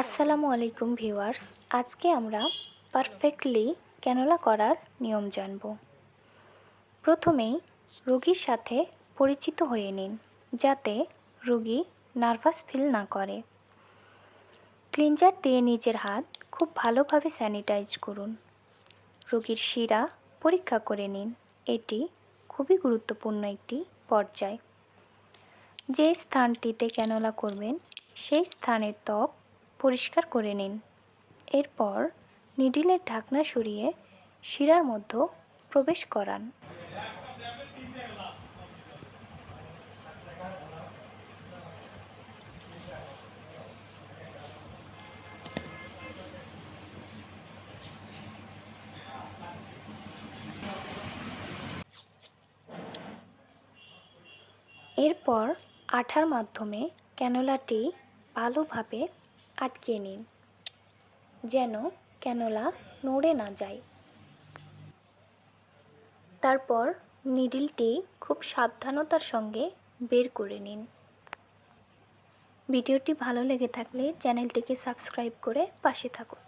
আসসালামু আলাইকুম ভিউয়ার্স। আজকে আমরা পারফেক্টলি ক্যানোলা করার নিয়ম জানব। প্রথমেই রোগীর সাথে পরিচিত হয়ে নিন, যাতে রোগী নার্ভাস ফিল না করে। ক্লিনজার দিয়ে নিজের হাত খুব ভালোভাবে স্যানিটাইজ করুন। রোগীর শিরা পরীক্ষা করে নিন, এটি খুবই গুরুত্বপূর্ণ একটি পর্যায়। যে স্থানটিতে ক্যানোলা করবেন সেই স্থানের ত্বক পরিষ্কার করে নিন। এরপর নিডলের ঢাকনা সরিয়ে শিরার মধ্যে প্রবেশ করান। এরপর আঠার মাধ্যমে ক্যানোলাটি ভালোভাবে আটকে নিন, যেন ক্যানোলা নড়ে না যায়। তারপর নিডলটি খুব সাবধানতার সঙ্গে বের করে নিন। ভিডিওটি ভালো লেগে থাকলে চ্যানেলটিকে সাবস্ক্রাইব করে পাশে থাকুন।